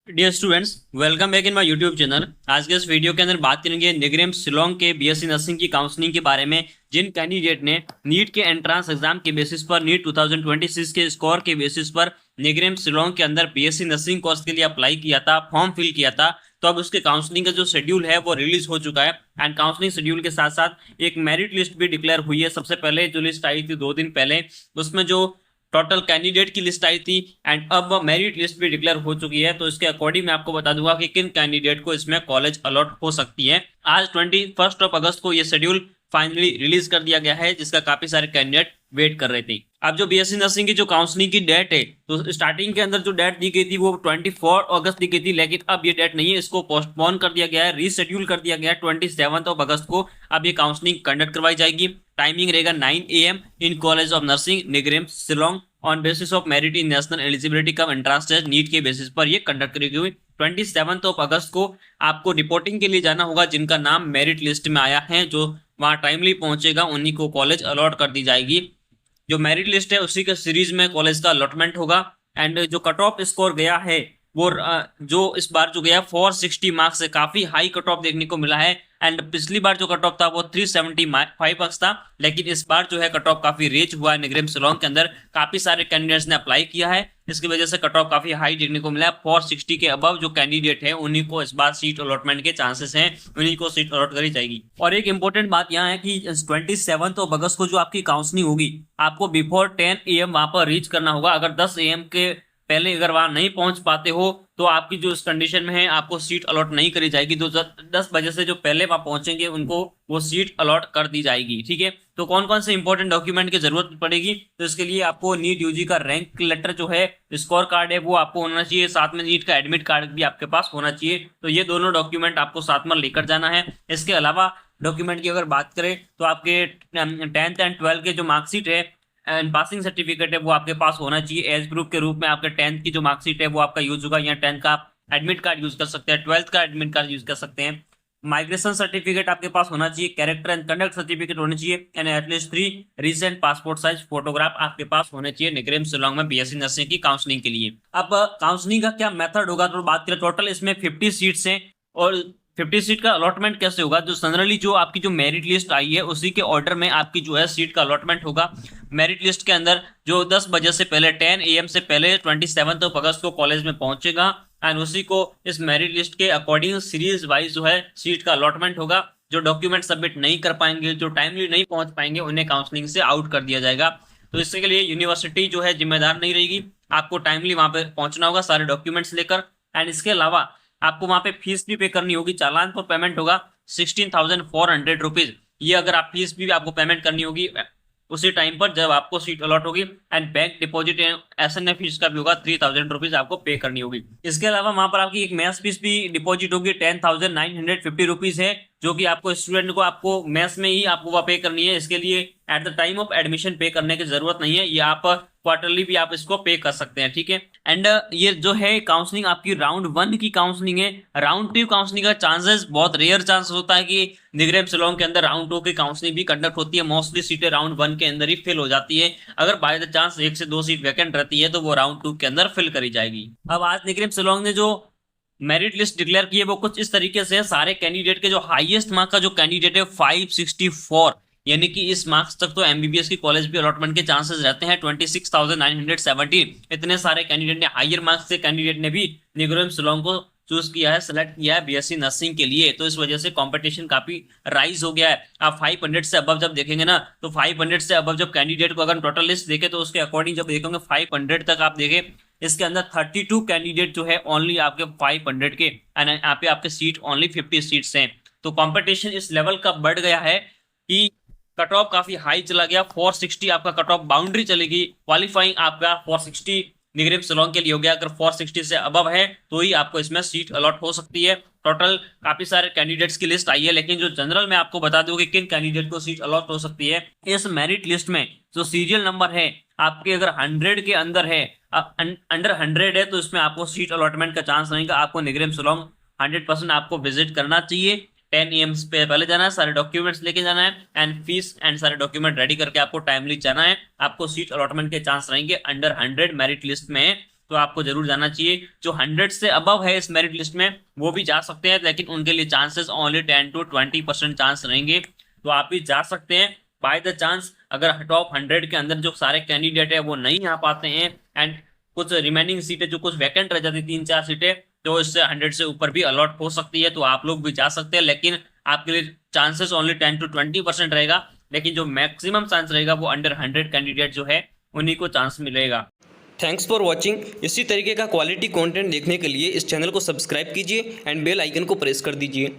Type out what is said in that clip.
Dear students, welcome back in my YouTube channel. आज के इस वीडियो के अंदर बात करेंगे निगरेम शिलोंग के बीएससी नर्सिंग की काउंसलिंग के बारे में। जिन कैंडिडेट ने नीट के एंट्रेंस एग्जाम के बेसिस पर नीट 2026 के स्कोर के बेसिस पर निगरेम शिलोंग के अंदर बीएससी नर्सिंग कोर्स के लिए अप्लाई किया था, फॉर्म फिल किया था, तो अब उसके काउंसलिंग का जो शेड्यूल है वो रिलीज हो चुका है। एंड काउंसलिंग शेड्यूल के साथ साथ एक मेरिट लिस्ट भी डिक्लेयर हुई है। सबसे पहले जो लिस्ट आई थी 2 दिन पहले, उसमें जो टोटल कैंडिडेट की लिस्ट आई थी एंड अब मेरिट लिस्ट भी डिक्लेयर हो चुकी है। तो इसके अकॉर्डिंग मैं आपको बता दूंगा कि किन कैंडिडेट को इसमें कॉलेज अलॉट हो सकती है। आज 21 अगस्त को ये शेड्यूल फाइनली रिलीज कर दिया गया है, जिसका काफी सारे कैंडिडेट वेट कर रहे थे। अब जो बीएससी नर्सिंग की जो काउंसलिंग की डेट है, तो स्टार्टिंग के अंदर जो डेट दी गई थी वो 24 अगस्त दी गई थी, लेकिन अब ये डेट नहीं है, इसको पोस्टपोन कर दिया गया है, रीशेड्यूल कर दिया गया है। 27 अगस्त को अब ये काउंसलिंग कंडक्ट करवाई जाएगी। टाइमिंग रहेगा 9 AM in College of Nursing NEIGRIHMS Shillong on basis of merit in National Eligibility cum Entrance Test NEET के बेसिस पर ये कंडक्ट करी गई। 27 अगस्त को आपको रिपोर्टिंग के लिए जाना होगा। जिनका नाम मेरिट लिस्ट में आया है, जो वहां टाइमली पहुंचेगा, उन्हीं को कॉलेज अलॉट कर दी जाएगी। जो मेरिट लिस्ट है उसी के सीरीज में कॉलेज का अलॉटमेंट होगा। एंड जो कट ऑफ स्कोर गया है वो जो इस बार जो गया 460 मार्क्स से काफी हाई कट ऑफ देखने को मिला है। एंड पिछली बार जो कट ऑफ था वो 375 मार्क्स था, लेकिन इस बार जो है कट ऑफ काफी रेज हुआ है। निगरेम शिलोंग के अंदर काफी सारे कैंडिडेट्स ने अप्लाई किया है, इसकी वजह से कट ऑफ काफी हाई देखने को मिला है। 460 के अबव जो कैंडिडेट है उन्हीं को इस बार सीट अलॉटमेंट के चांसेस हैं, उन्हीं को सीट अलॉट करी जाएगी। और एक इंपॉर्टेंट बात यहाँ है कि 27 अगस्त को जो आपकी काउंसलिंग होगी, आपको बिफोर 10 AM वहां पर रीच करना होगा। अगर 10 AM के पहले अगर वहां नहीं पहुंच पाते हो तो आपकी जो इस कंडीशन में है आपको सीट अलॉट नहीं करी जाएगी। तो 10 बजे से जो पहले वहां पहुंचेंगे उनको वो सीट अलॉट कर दी जाएगी। ठीक है, तो कौन कौन से इंपॉर्टेंट डॉक्यूमेंट की जरूरत पड़ेगी, तो इसके लिए आपको नीट यूजी का रैंक लेटर जो है, स्कोर कार्ड है, वो आपको होना चाहिए। साथ में नीट का एडमिट कार्ड भी आपके पास होना चाहिए। तो ये दोनों डॉक्यूमेंट आपको साथ में लेकर जाना है। इसके अलावा डॉक्यूमेंट की अगर बात करें तो आपके 10th एंड 12th के जो मार्कशीट है एंड पासिंग सर्टिफिकेट है वो आपके पास होना चाहिए। एज प्रूफ के रूप में आपके 10th की जो मार्कशीट है वो आपका यूज होगा, या 10th का आप एडमिट कार्ड यूज कर सकते हैं, 12th का एडमिट कार्ड यूज कर सकते हैं। माइग्रेशन सर्टिफिकेट आपके पास होना चाहिए, कैरेक्टर एंड कंडक्ट सर्टिफिकेट होनी चाहिए, and at least 3 recent passport size photograph आपके पास होने चाहिए निगरेम शिलोंग में बीएससी नर्सिंग की काउंसलिंग के लिए। अब काउंसलिंग का क्या मेथड होगा, तो बात करें टोटल इसमें 50 सीट्स हैं। और 50 सीट का अलॉटमेंट कैसे होगा, जो जनरली जो आपकी जो मेरिट लिस्ट आई है उसी के ऑर्डर में आपकी जो है सीट का अलॉटमेंट होगा। मेरिट लिस्ट के अंदर जो 10 बजे से पहले 10 AM से पहले 27 अगस्त को कॉलेज में पहुंचेगा एंड उसी को इस मेरिट लिस्ट के अकॉर्डिंग सीरीज वाइज जो है सीट का अलॉटमेंट होगा। जो डॉक्यूमेंट सबमिट नहीं कर पाएंगे, जो टाइमली नहीं पहुंच पाएंगे, उन्हें काउंसलिंग से आउट कर दिया जाएगा। तो इसके लिए यूनिवर्सिटी जो है जिम्मेदार नहीं रहेगी, आपको टाइमली वहां पर पहुंचना होगा सारे डॉक्यूमेंट्स लेकर। एंड इसके अलावा आपको वहां पे फीस भी पे करनी होगी। चालान पर पेमेंट होगा 16,400 रुपीज। ये अगर आप फीस भी आपको पेमेंट करनी होगी उसी टाइम पर जब आपको सीट अलॉट होगी। And bank deposit SNA fees का भी होगा 3,000 रुपीज आपको पे करनी होगी। इसके अलावा वहां पर आपकी एक मेस फीस भी डिपॉजिट होगी 10,950 रुपीज है, जो कि आपको स्टूडेंट को आपको मेस में ही आपको वह पे करनी है। इसके लिए at the time of admission पे करने की जरूरत नहीं है, ये आप क्वार्टरली भी आप इसको पे कर सकते हैं। ठीक है, एंड ये जो है काउंसलिंग आपकी राउंड 1 की काउंसलिंग है। राउंड 2 काउंसलिंग का चांसेस बहुत रेयर चांस होता है कि निगरेम शिलोंग के अंदर राउंड 2 की काउंसलिंग भी कंडक्ट होती है। मोस्टली सीटें राउंड 1 के अंदर ही फिल हो जाती है। अगर बाय द चांस 1 से 2 सीट वैकेंट रहती है तो वो राउंड 2 के अंदर फिल करी जाएगी। अब आज निगरेम शिलोंग ने जो मेरिट लिस्ट डिक्लेयर की है वो कुछ इस तरीके से है। सारे कैंडिडेट के जो हाईएस्ट मार्क का जो कैंडिडेट है 564, यानी कि इस मार्क्स तक तो एमबीबीएस की कॉलेज भी अलॉटमेंट के चांसेस रहते हैं। 26,970 इतने सारे कैंडिडेट ने, हायर मार्क्स से कैंडिडेट ने भी निगरेम शिलोंग को चूज किया है, सेलेक्ट किया है बीएससी नर्सिंग के लिए। तो इस वजह से कंपटीशन काफी राइज हो गया है। आप 500 से अबव जब देखेंगे ना, तो 500 से अबव जब कैंडिडेट को अगर टोटल लिस्ट देखे तो उसके अकॉर्डिंग जब देखेंगे 500 तक आप देखें, इसके अंदर 32 कैंडिडेट जो है ओनली आपके 500 के, यहाँ पे आपके सीट ओनली 50 सीट्स हैं। तो कंपटीशन इस लेवल का बढ़ गया है कि कट ऑफ काफी हाई चला गया। 460 आपका कट ऑफ बाउंड्री चलेगी। क्वालिफाइंग आपका 460 निगरेम शिलोंग के लिए हो गया। अगर 460 से अबव है तो ही आपको इसमें सीट अलॉट हो सकती है। टोटल काफी सारे कैंडिडेट्स की लिस्ट आई है, लेकिन जो जनरल में आपको बता दूं कि किन कैंडिडेट को सीट अलॉट हो सकती है। इस मेरिट लिस्ट में जो सीरियल नंबर है आपके अगर 100 के अंदर है, अंडर 100 है, तो इसमें आपको सीट अलॉटमेंट का चांस रहेगा। आपको निगरेम शिलोंग 100% आपको विजिट करना चाहिए। 10 AM पे पहले जाना है, सारे डॉक्यूमेंट्स लेके जाना है एंड फीस एंड सारे डॉक्यूमेंट रेडी करके आपको टाइमली जाना है। आपको सीट अलॉटमेंट के चांस रहेंगे अंडर 100 मेरिट लिस्ट में तो आपको जरूर जाना चाहिए। जो 100 से अबव है इस मेरिट लिस्ट में वो भी जा सकते हैं, लेकिन उनके लिए चांसेस ओनली 10 to 20% चांस रहेंगे, तो आप भी जा सकते हैं। बाय द चांस अगर टॉप 100 के अंदर जो सारे कैंडिडेट है वो नहीं आ पाते हैं एंड कुछ रिमेनिंग सीटें जो कुछ वैकेंट रह जाती 3-4 सीटें, तो इससे 100 से ऊपर भी अलॉट हो सकती है, तो आप लोग भी जा सकते हैं। लेकिन आपके लिए चांसेस ओनली 10 to 20% रहेगा, लेकिन जो मैक्सिमम चांस रहेगा वो अंडर 100 कैंडिडेट जो है उन्हीं को चांस मिलेगा। Thanks for watching. इसी तरीके का क्वालिटी कंटेंट देखने के लिए इस चैनल को सब्सक्राइब कीजिए एंड बेल आइकन को प्रेस कर दीजिए।